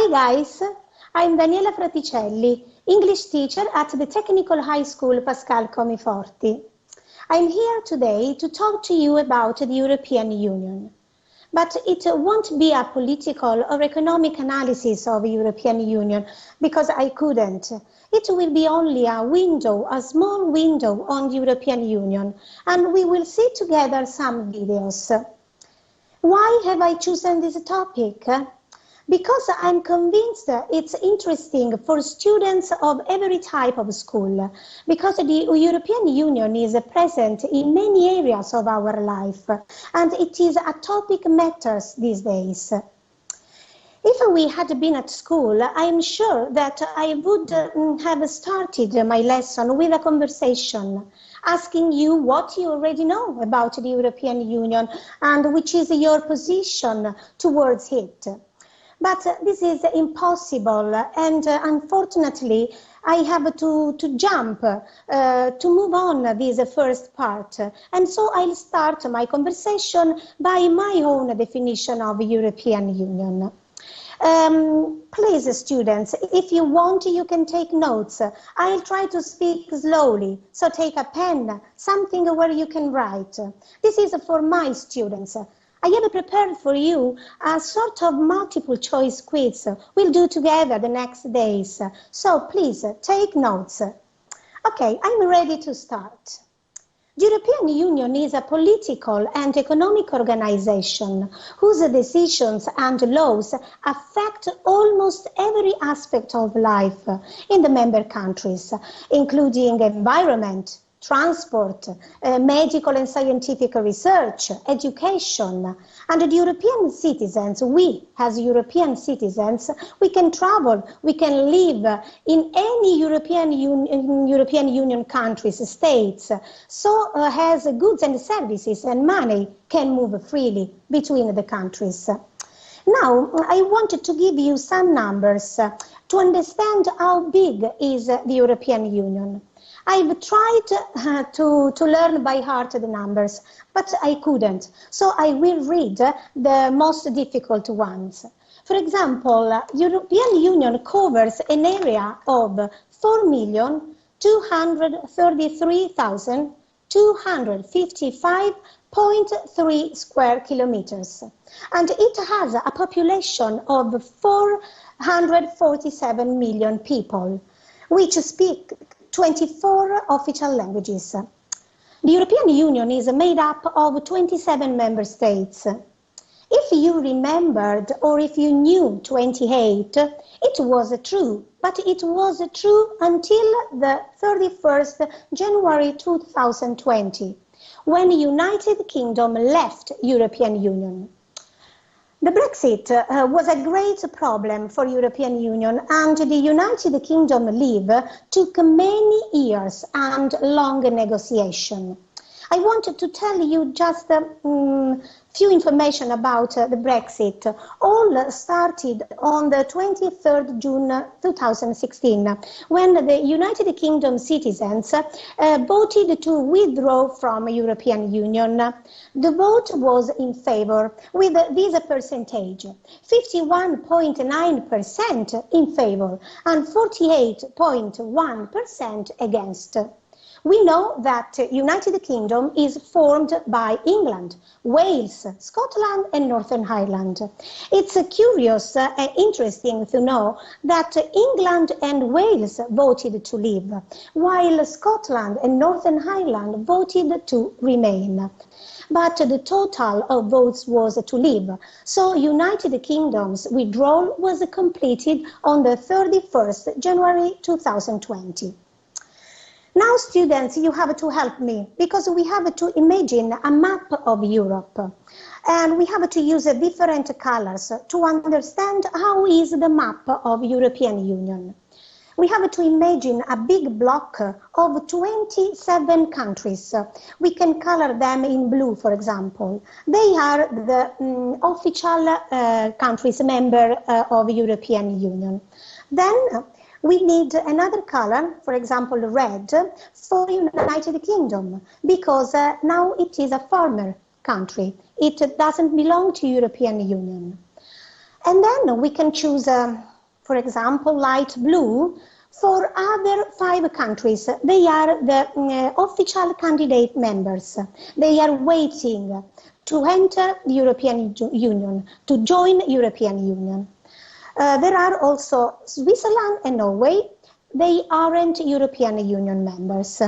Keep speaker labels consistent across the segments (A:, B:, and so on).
A: Hi guys, I'm Daniela Fraticelli, English teacher at the Technical High School Pascal Comiforti. I'm here today to talk to you about the European Union. But it won't be a political or economic analysis of the European Union, because I couldn't. It will be only a small window on the European Union, and we will see together some videos. Why have I chosen this topic? Because I'm convinced it's interesting for students of every type of school, because the European Union is present in many areas of our life, and it is a topic matters these days. If we had been at school, I am sure that I would have started my lesson with a conversation, asking you what you already know about the European Union and which is your position towards it. But this is impossible, and unfortunately, I have to jump, to move on this first part. And so I'll start my conversation by my own definition of European Union. Please, students, if you want, you can take notes. I'll try to speak slowly, so take a pen, something where you can write. This is for my students. I have prepared for you a sort of multiple choice quiz we'll do together the next days. So please take notes. Okay, I'm ready to start. The European Union is a political and economic organization whose decisions and laws affect almost every aspect of life in the member countries, including environment, transport, medical and scientific research, education. And the European citizens, we as European citizens, we can travel, we can live in any European Union countries, states, so has goods and services and money can move freely between the countries. Now, I wanted to give you some numbers to understand how big is the European Union. I've tried to learn by heart the numbers, but I couldn't. So I will read the most difficult ones. For example, the European Union covers an area of 4,233,255.3 square kilometers. And it has a population of 447 million people, which speak 24 official languages. The European Union is made up of 27 member states. If you remembered or if you knew 28, it was true, but it was true until the 31st January 2020, when the United Kingdom left European Union. The Brexit was a great problem for European Union, and the United Kingdom leave took many years and long negotiation. I wanted to tell you just few information about the Brexit. All started on the 23rd June 2016, when the United Kingdom citizens voted to withdraw from European Union. The vote was in favor with this percentage: 51.9% in favor and 48.1% against. We know that United Kingdom is formed by England, Wales, Scotland and Northern Ireland. It's curious and interesting to know that England and Wales voted to leave, while Scotland and Northern Ireland voted to remain. But the total of votes was to leave, so United Kingdom's withdrawal was completed on the 31st January 2020. Now, students, you have to help me, because we have to imagine a map of Europe, and we have to use different colors to understand how is the map of European Union. We have to imagine a big block of 27 countries. We can color them in blue, for example. They are the official countries member of European Union. Then we need another color, for example, red, for United Kingdom, because now it is a former country. It doesn't belong to European Union. And then we can choose for example, light blue. For other 5 countries, they are the official candidate members. They are waiting to enter the European Union, to join European Union. There are also Switzerland and Norway. They aren't European Union members.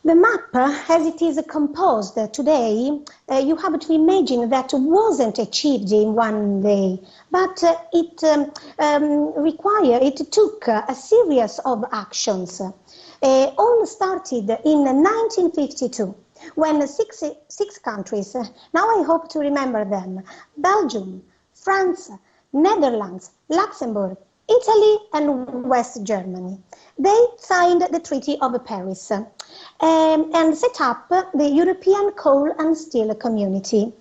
A: The map, as it is composed today, you have to imagine that wasn't achieved in one day, but it took a series of actions. All started in 1952, when six countries, now I hope to remember them, Belgium, France, Netherlands, Luxembourg, Italy and West Germany. They signed the Treaty of Paris and set up the European Coal and Steel Community.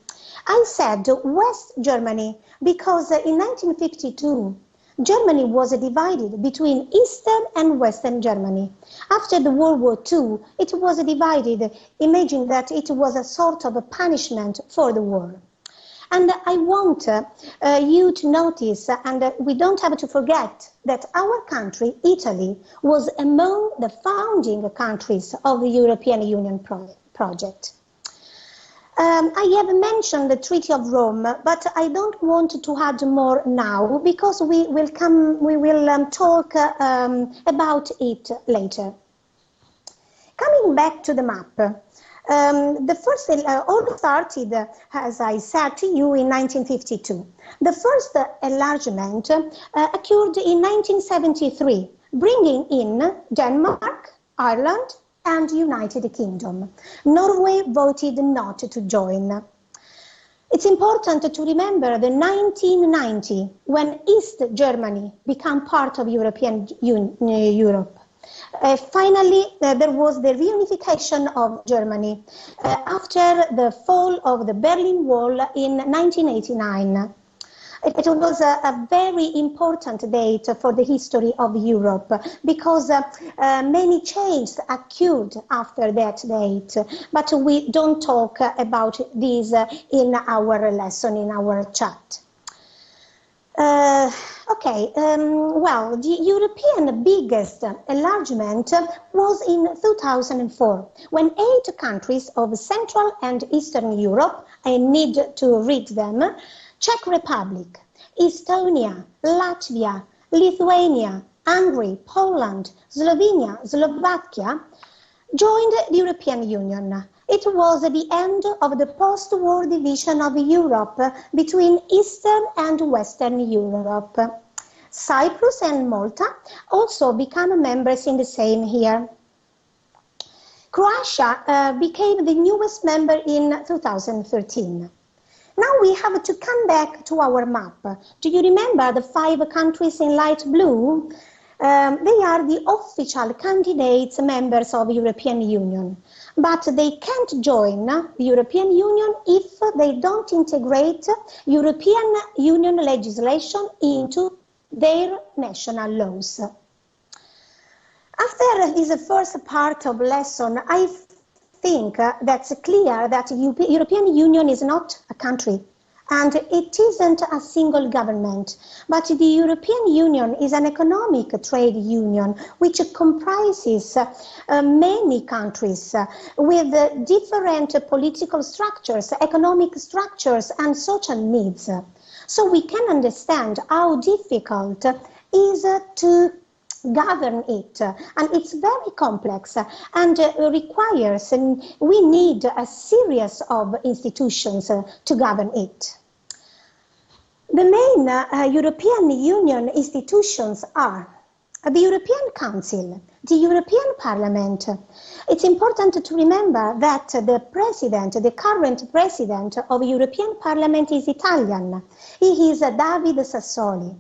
A: I said West Germany because in 1952, Germany was divided between Eastern and Western Germany. After the World War II, it was divided, imagining that it was a sort of a punishment for the war. And I want you to notice, and we don't have to forget, that our country, Italy, was among the founding countries of the European Union project. I have mentioned the Treaty of Rome, but I don't want to add more now because we will talk about it later. Coming back to the map, the first all started, as I said to you, in 1952. The first enlargement occurred in 1973, bringing in Denmark, Ireland, and United Kingdom. Norway voted not to join. It's important to remember the 1990, when East Germany became part of European Europe. Finally, there was the reunification of Germany after the fall of the Berlin Wall in 1989. It was a very important date for the history of Europe because many changes occurred after that date, but we don't talk about this in our lesson, in our chat. Well, the European biggest enlargement was in 2004, when 8 countries of Central and Eastern Europe, I need to read them, Czech Republic, Estonia, Latvia, Lithuania, Hungary, Poland, Slovenia, Slovakia, joined the European Union. It was the end of the post-war division of Europe between Eastern and Western Europe. Cyprus and Malta also became members in the same year. Croatia became the newest member in 2013. Now we have to come back to our map. Do you remember the 5 countries in light blue? They are the official candidates members of the European Union. But they can't join the European Union if they don't integrate European Union legislation into their national laws. After this first part of lesson, I think that's clear that the European Union is not a country and it isn't a single government, but the European Union is an economic trade union which comprises many countries with different political structures, economic structures and social needs. So we can understand how difficult it is to govern it, and it's very complex and requires, and we need a series of institutions to govern it. The main European Union institutions are the European Council, the European Parliament. It's important to remember that the current president of the European Parliament is Italian. He is David Sassoli.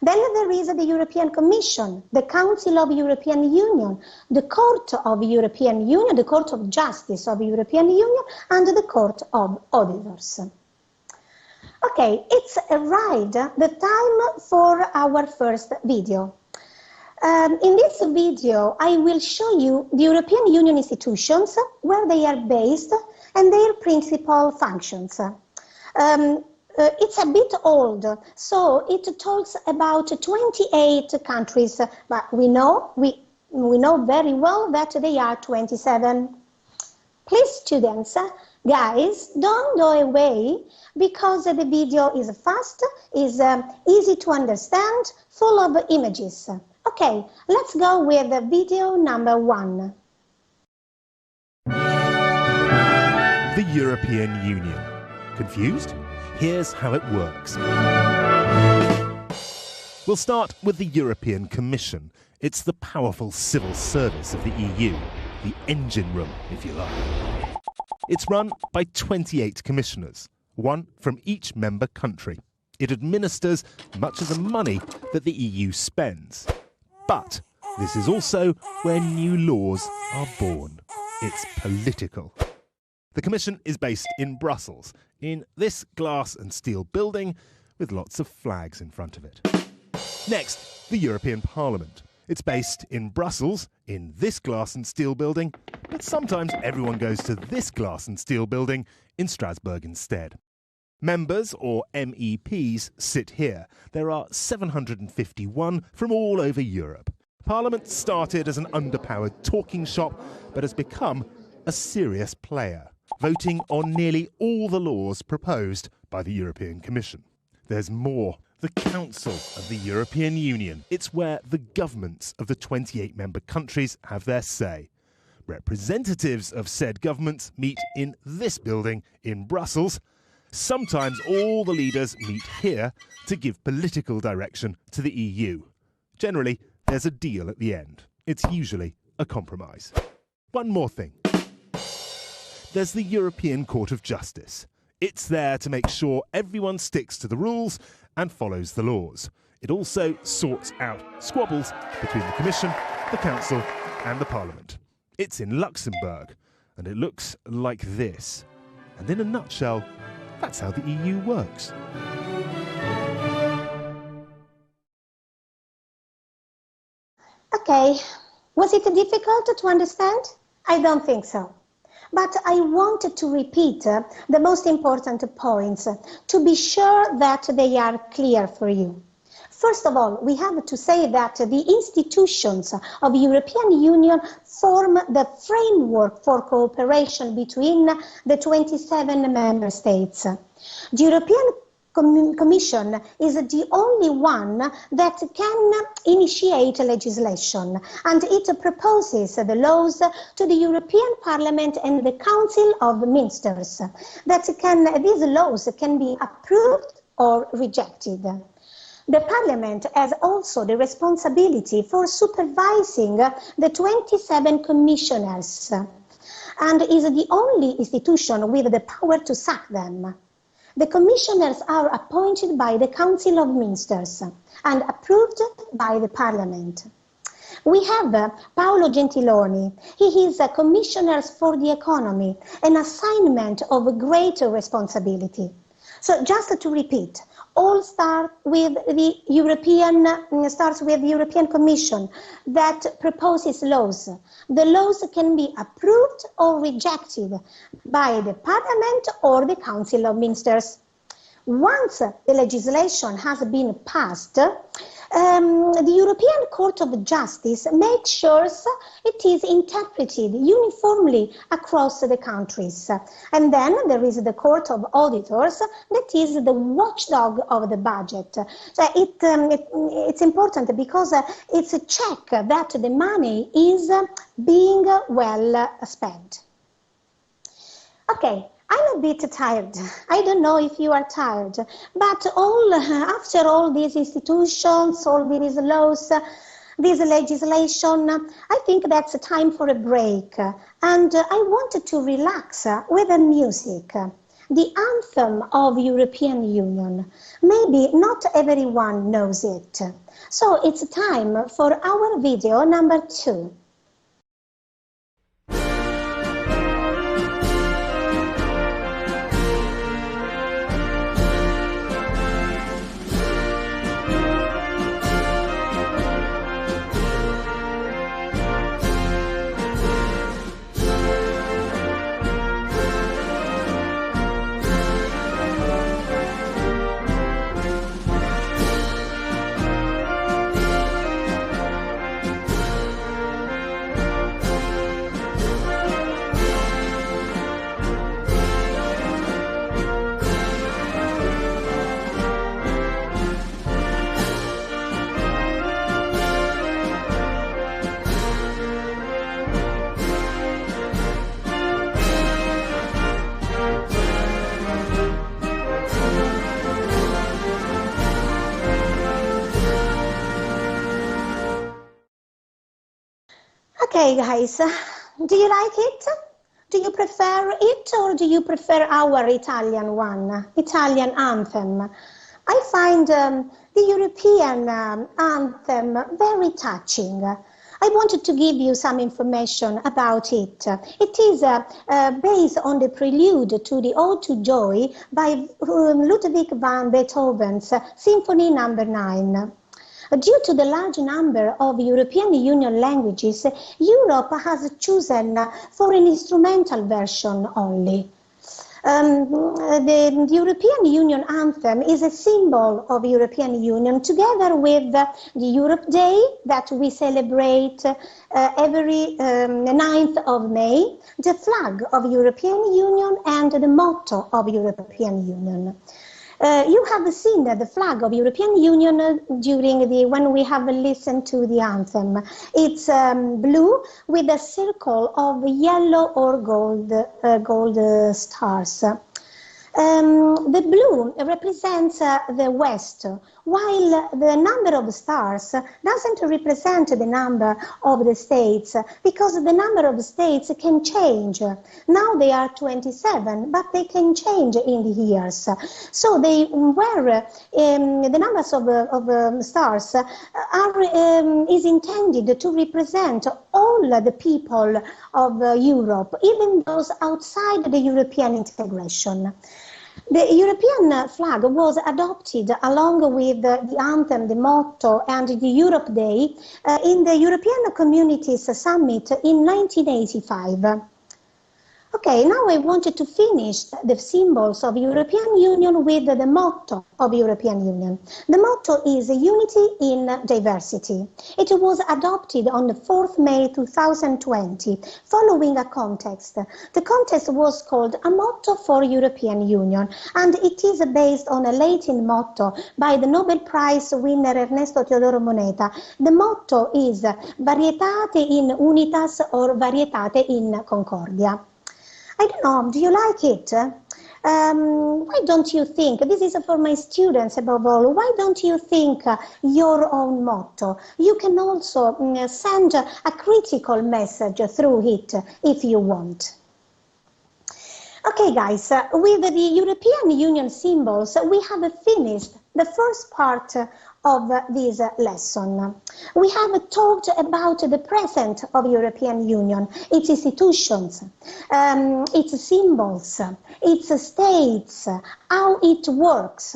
A: Then there is the European Commission, the Council of the European Union, the Court of the European Union, the Court of Justice of the European Union, and the Court of Auditors. Okay, it's arrived the time for our first video. In this video, I will show you the European Union institutions, where they are based, and their principal functions. It's a bit old, so it talks about 28 countries, but we know very well that they are 27. Please, students, guys, don't go away because the video is fast, is easy to understand, full of images. Okay, let's go with video number 1.
B: The European Union. Confused? Here's how it works. We'll start with the European Commission. It's the powerful civil service of the EU, the engine room, if you like. It's run by 28 commissioners, one from each member country. It administers much of the money that the EU spends. But this is also where new laws are born. It's political. The Commission is based in Brussels, in this glass and steel building with lots of flags in front of it. Next, the European Parliament. It's based in Brussels, in this glass and steel building, but sometimes everyone goes to this glass and steel building in Strasbourg instead. Members, or MEPs, sit here. There are 751 from all over Europe. Parliament started as an underpowered talking shop, but has become a serious player, voting on nearly all the laws proposed by the European Commission. There's more. The Council of the European Union. It's where the governments of the 28 member countries have their say. Representatives of said governments meet in this building in Brussels. Sometimes all the leaders meet here to give political direction to the EU. Generally, there's a deal at the end. It's usually a compromise. One more thing. There's the European Court of Justice. It's there to make sure everyone sticks to the rules and follows the laws. It also sorts out squabbles between the Commission, the Council and the Parliament. It's in Luxembourg, and it looks like this. And in a nutshell, that's how the EU works.
A: Okay, was it difficult to understand? I don't think so. But I wanted to repeat the most important points to be sure that they are clear for you. First of all, we have to say that the institutions of the European Union form the framework for cooperation between the 27 member states. The European Commission is the only one that can initiate legislation, and it proposes the laws to the European Parliament and the Council of Ministers. These laws can be approved or rejected. The Parliament has also the responsibility for supervising the 27 commissioners and is the only institution with the power to sack them. The commissioners are appointed by the Council of Ministers and approved by the Parliament. We have Paolo Gentiloni. He is a Commissioner for the Economy, an assignment of greater responsibility. So just to repeat, all starts with the European Commission that proposes laws. The laws can be approved or rejected by the Parliament or the Council of Ministers. Once the legislation has been passed, the European Court of Justice makes sure it is interpreted uniformly across the countries. And then there is the Court of Auditors, that is the watchdog of the budget. So it's important because it's a check that the money is being well spent. Okay. I'm a bit tired. I don't know if you are tired, but after all these institutions, all these laws, this legislation, I think that's time for a break. And I wanted to relax with the music, the anthem of European Union. Maybe not everyone knows it. So it's time for our video number 2. Okay, guys, do you like it? Do you prefer it or do you prefer our Italian one, Italian anthem? I find the European anthem very touching. I wanted to give you some information about it. It is based on the prelude to the Ode to Joy by Ludwig van Beethoven's Symphony No. 9. Due to the large number of European Union languages, Europe has chosen for an instrumental version only. The European Union anthem is a symbol of European Union together with the Europe Day that we celebrate every 9th of May, the flag of European Union and the motto of European Union. You have seen the flag of European Union when we have listened to the anthem. It's blue with a circle of yellow or gold stars. The blue represents the West, while the number of stars doesn't represent the number of the states, because the number of states can change. Now they are 27, but they can change in the years. So the numbers of stars is intended to represent all the people of Europe, even those outside the European integration. The European flag was adopted along with the anthem, the motto, and the Europe Day in the European Communities Summit in 1985. Okay, now I wanted to finish the symbols of European Union with the motto of European Union. The motto is unity in diversity. It was adopted on the 4th May 2020, following a contest. The contest was called A Motto for European Union, and it is based on a Latin motto by the Nobel Prize winner Ernesto Teodoro Moneta. The motto is Varietate in Unitas or Varietate in Concordia. I don't know, do you like it? Why don't you think, this is for my students above all, why don't you think your own motto? You can also send a critical message through it if you want. Okay guys, with the European Union symbols, we have finished the first part of this lesson. We have talked about the present of European Union, its institutions, its symbols, its states, how it works.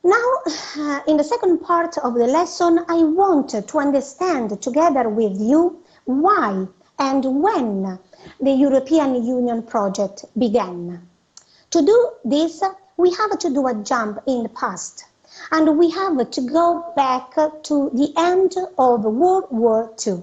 A: Now, in the second part of the lesson, I want to understand together with you why and when the European Union project began. To do this, we have to do a jump in the past, and we have to go back to the end of World War II.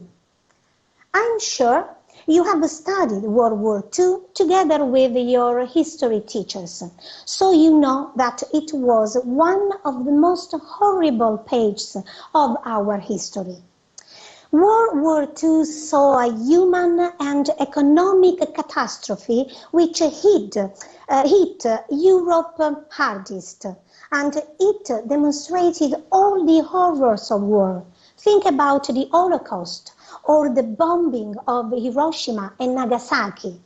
A: I'm sure you have studied World War II together with your history teachers, so you know that it was one of the most horrible pages of our history. World War II saw a human and economic catastrophe which hit Europe hardest, and it demonstrated all the horrors of war. Think about the Holocaust or the bombing of Hiroshima and Nagasaki.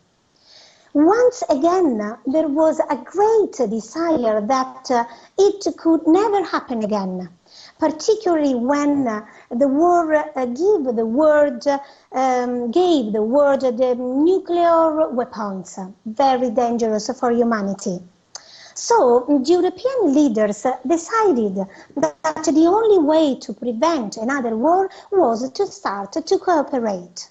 A: Once again, there was a great desire that it could never happen again, particularly when the war gave the world the nuclear weapons, very dangerous for humanity. So European leaders decided that the only way to prevent another war was to start to cooperate.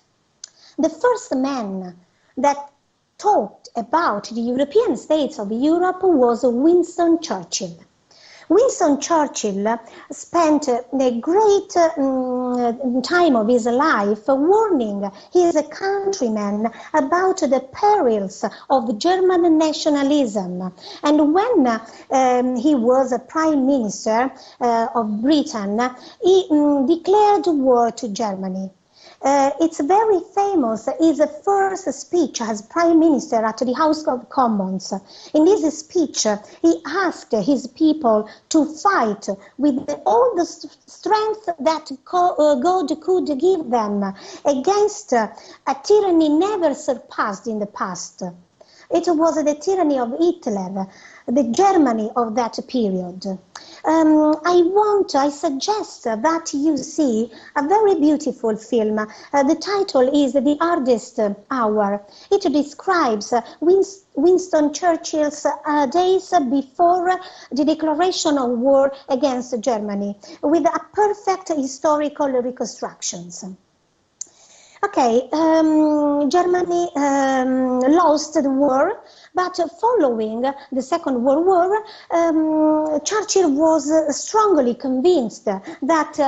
A: The first man that talked about the European states of Europe was Winston Churchill. Winston Churchill spent a great time of his life warning his countrymen about the perils of German nationalism. And when he was a Prime Minister of Britain, he declared war to Germany. It's very famous. It's the first speech as Prime Minister at the House of Commons. In this speech, he asked his people to fight with all the strength that God could give them against a tyranny never surpassed in the past. It was the tyranny of Hitler, the Germany of that period. I suggest that you see a very beautiful film. The title is The Hardest Hour. It describes Winston Churchill's days before the declaration of war against Germany, with a perfect historical reconstructions. Okay, Germany lost the war, but following the Second World War, Churchill was strongly convinced that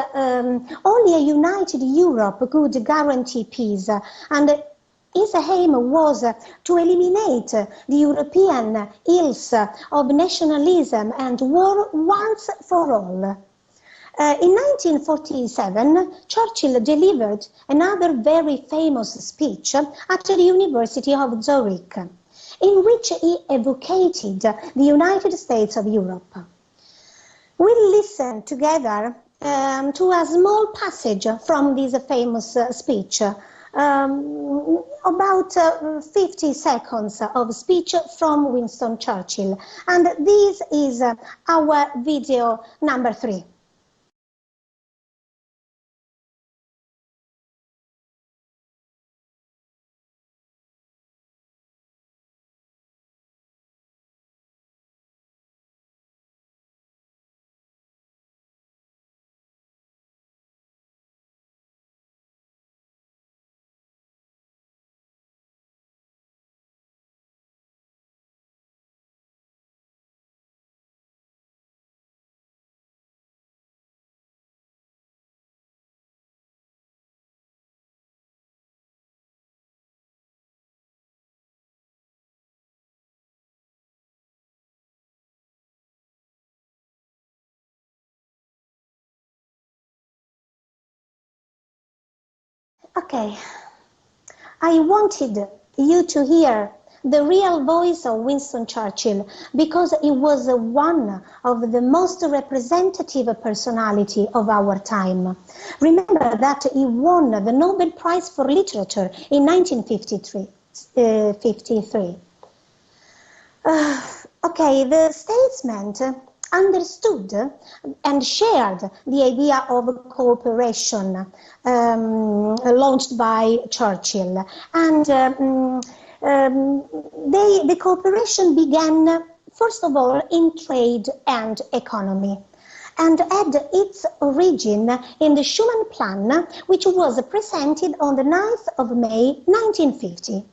A: only a united Europe could guarantee peace, and his aim was to eliminate the European ills of nationalism and war once for all. In 1947, Churchill delivered another very famous speech at the University of Zurich, in which he advocated the United States of Europe. We'll listen together to a small passage from this famous speech, about 50 seconds of speech from Winston Churchill. And this is our video number 3. Okay, I wanted you to hear the real voice of Winston Churchill because he was one of the most representative personality of our time. Remember that he won the Nobel Prize for Literature in 1953. Okay, the statesman understood and shared the idea of cooperation launched by Churchill, and the cooperation began, first of all, in trade and economy, and had its origin in the Schuman Plan, which was presented on the 9th of May 1950.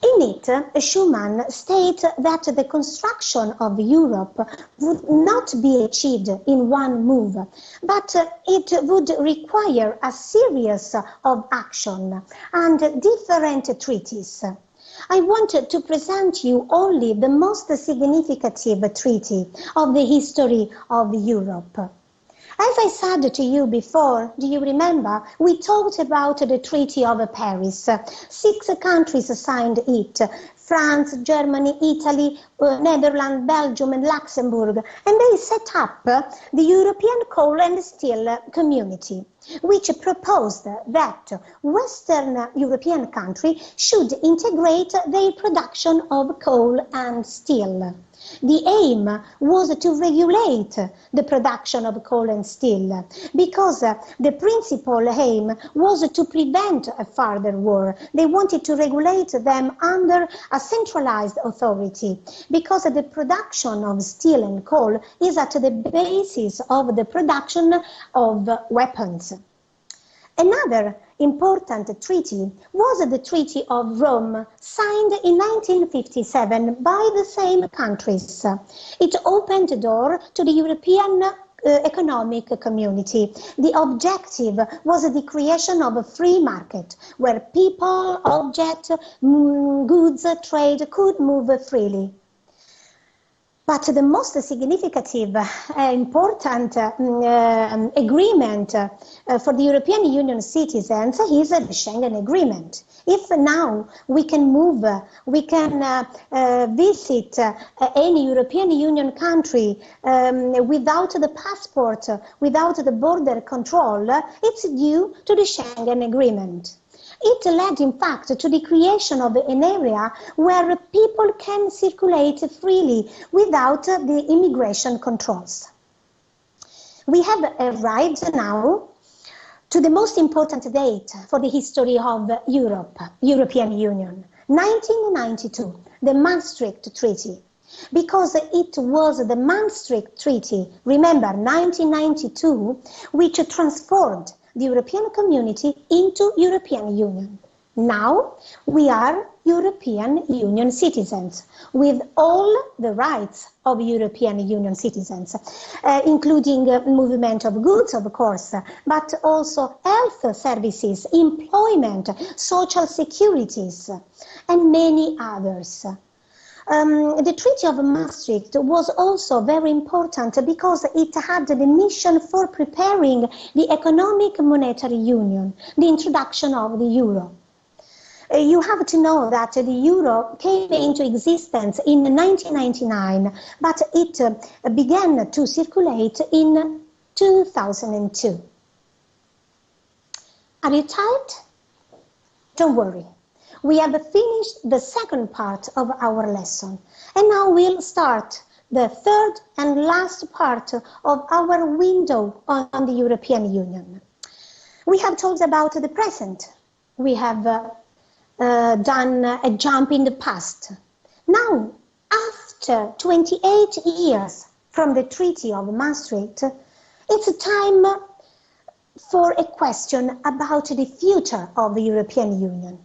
A: In it, Schuman states that the construction of Europe would not be achieved in one move, but it would require a series of action and different treaties. I wanted to present you only the most significant treaty of the history of Europe. As I said to you before, do you remember, we talked about the Treaty of Paris. 6 countries signed it: France, Germany, Italy, Netherlands, Belgium and Luxembourg. And they set up the European Coal and Steel Community, which proposed that Western European countries should integrate their production of coal and steel. The aim was to regulate the production of coal and steel, because the principal aim was to prevent a further war. They wanted to regulate them under a centralized authority, because the production of steel and coal is at the basis of the production of weapons. Another important treaty was the Treaty of Rome, signed in 1957 by the same countries. It opened the door to the European economic community. The objective was the creation of a free market where people, objects, goods, trade could move freely. But the most significant, important agreement for the European Union citizens is the Schengen Agreement. If now we can move, we can visit any European Union country without the passport, without the border control, it's due to the Schengen Agreement. It led, in fact, to the creation of an area where people can circulate freely without the immigration controls. We have arrived now to the most important date for the history of European Union, 1992, the Maastricht Treaty. Because it was the Maastricht Treaty, remember, 1992, which transformed the European community into European Union. Now we are European Union citizens with all the rights of European Union citizens, including movement of goods, of course, but also health services, employment, social securities, and many others. The Treaty of Maastricht was also very important because it had the mission for preparing the economic monetary union, the introduction of the euro. You have to know that the euro came into existence in 1999, but it began to circulate in 2002. Are you tired? Don't worry. We have finished the second part of our lesson, and now we'll start the third and last part of our window on the European Union. We have talked about the present. We have done a jump in the past. Now, after 28 years from the Treaty of Maastricht, it's time for a question about the future of the European Union.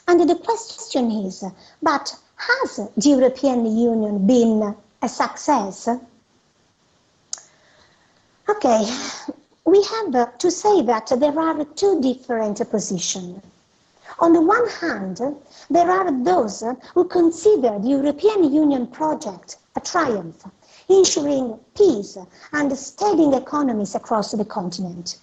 A: And the question is, but has the European Union been a success? Okay, we have to say that there are two different positions. On the one hand, there are those who consider the European Union project a triumph, ensuring peace and steadying economies across the continent.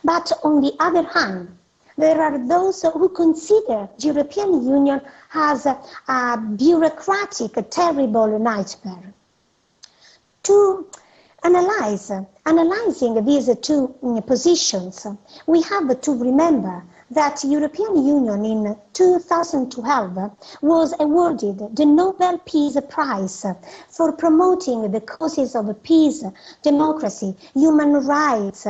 A: But on the other hand, there are those who consider the European Union as a bureaucratic, terrible nightmare. To analyzing these two positions, we have to remember that the European Union in 2012 was awarded the Nobel Peace Prize for promoting the causes of peace, democracy, human rights,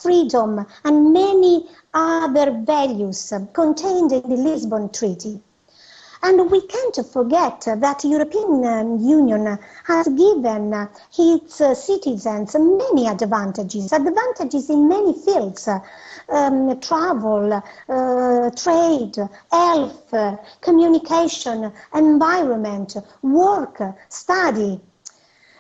A: freedom, and many other values contained in the Lisbon Treaty. And we can't forget that the European Union has given its citizens many advantages in many fields, travel, trade, health, communication, environment, work, study.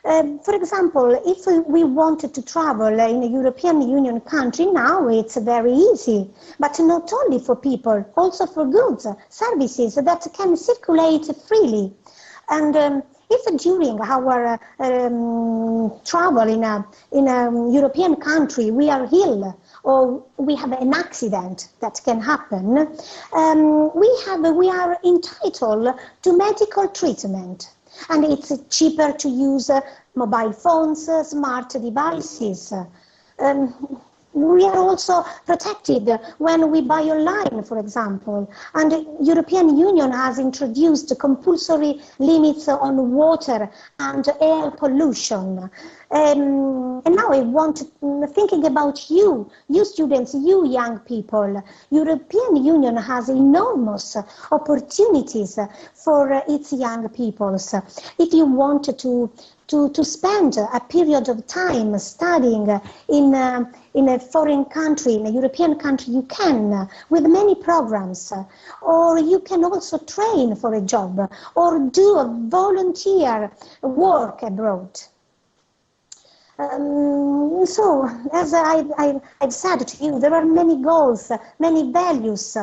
A: For example, if we wanted to travel in a European Union country, now it's very easy, but not only for people, also for goods, services that can circulate freely. And if during our travel in a European country we are ill or we have an accident that can happen, we are entitled to medical treatment. And it's cheaper to use mobile phones, smart devices. We are also protected when we buy online, for example. And the European Union has introduced compulsory limits on water and air pollution. And now I want to, thinking about you students, you young people. European Union has enormous opportunities for its young peoples. If you want to spend a period of time studying in a foreign country, in a European country, you can, with many programs. Or you can also train for a job or do a volunteer work abroad. So, as I've said to you, there are many goals, many values.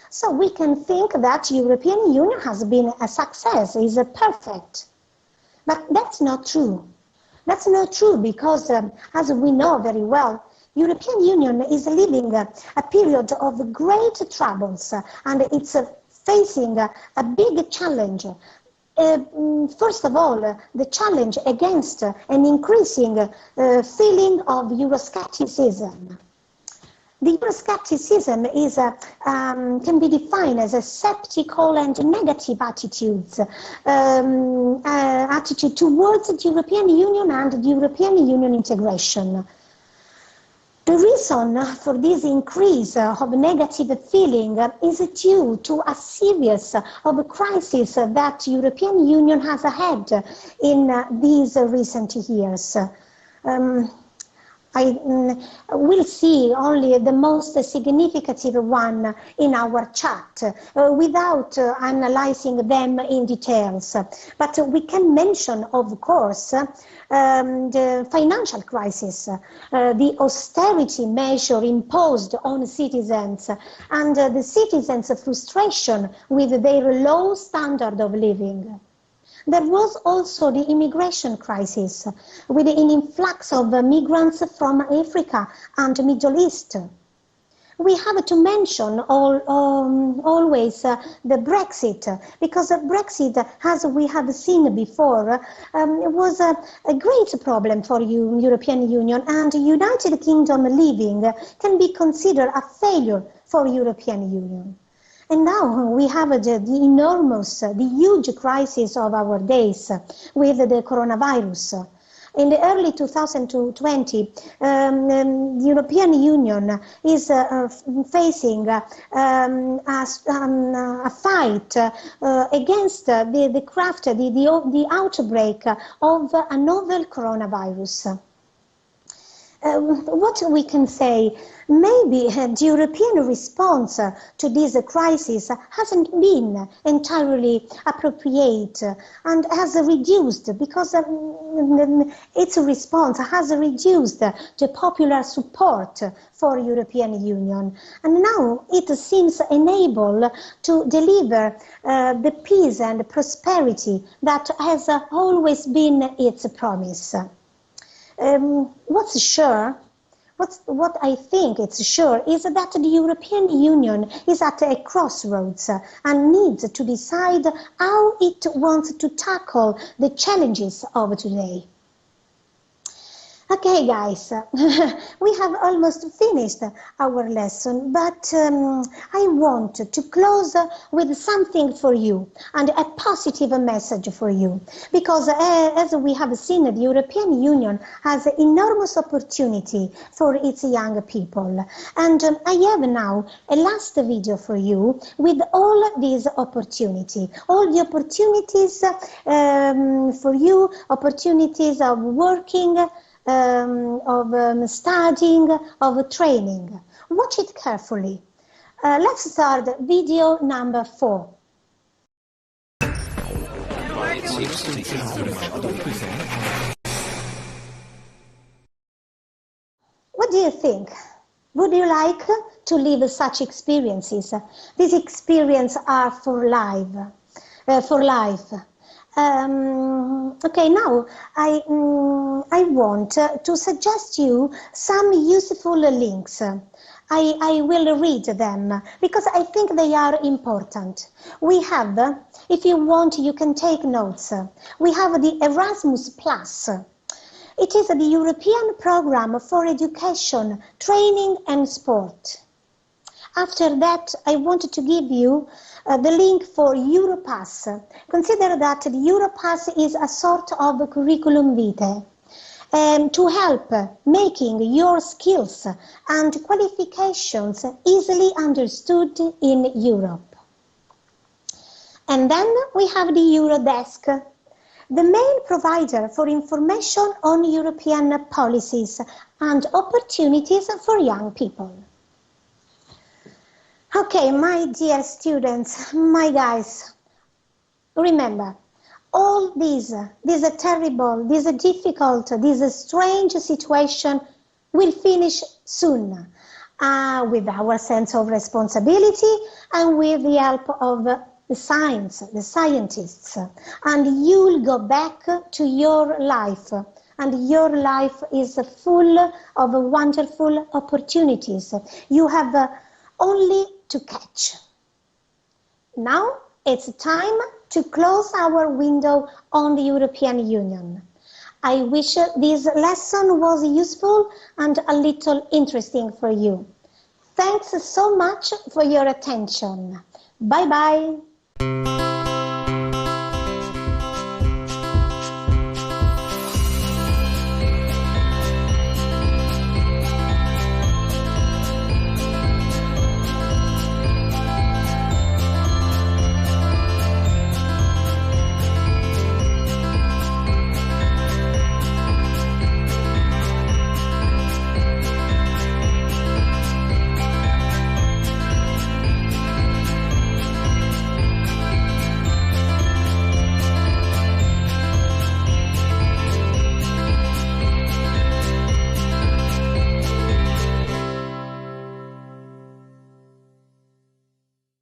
A: So we can think that European Union has been a success, is perfect. But that's not true. That's not true because, as we know very well, European Union is living a period of great troubles and it's facing a big challenge. First of all, the challenge against an increasing feeling of Euroscepticism. The Euroscepticism is can be defined as a skeptical and negative attitude towards the European Union and the European Union integration. The reason for this increase of negative feeling is due to a series of crises that the European Union has had in these recent years. I will see only the most significant one in our chat without analyzing them in details. But we can mention, of course, the financial crisis, the austerity measure imposed on citizens, and the citizens' frustration with their low standard of living. There was also the immigration crisis, with an influx of migrants from Africa and the Middle East. We have to mention always the Brexit, because Brexit, as we have seen before, was a great problem for European Union, and United Kingdom leaving can be considered a failure for European Union. And now we have the huge crisis of our days with the coronavirus. In the early 2020, the European Union is facing a fight against the outbreak of a novel coronavirus. What we can say, maybe the European response to this crisis hasn't been entirely appropriate and has reduced, because its response has reduced the popular support for European Union. And now it seems unable to deliver the peace and prosperity that has always been its promise. What's sure, what I think it's sure, is that the European Union is at a crossroads and needs to decide how it wants to tackle the challenges of today. Okay, guys, we have almost finished our lesson, but I want to close with something for you and a positive message for you, because as we have seen, the European Union has enormous opportunity for its young people. And I have now a last video for you with all these opportunities, all the opportunities for you, opportunities of working, of studying, of training. Watch it carefully. Let's start video number 4. What do you think? Would you like to live such experiences? These experiences are for life. Okay, now I want to suggest you some useful links. I will read them because I think they are important. We have, if you want, you can take notes. We have the Erasmus Plus. It is the European Programme for Education, Training and Sport. After that, I wanted to give you the link for Europass. Consider that the Europass is a sort of curriculum vitae to help making your skills and qualifications easily understood in Europe. And then we have the Eurodesk, the main provider for information on European policies and opportunities for young people. Okay, my dear students, my guys, remember, all these terrible, these difficult, this strange situation will finish soon with our sense of responsibility and with the help of the science, the scientists, and you'll go back to your life. And your life is full of wonderful opportunities. You have only to catch. Now it's time to close our window on the European Union. I wish this lesson was useful and a little interesting for you. Thanks so much for your attention. Bye-bye.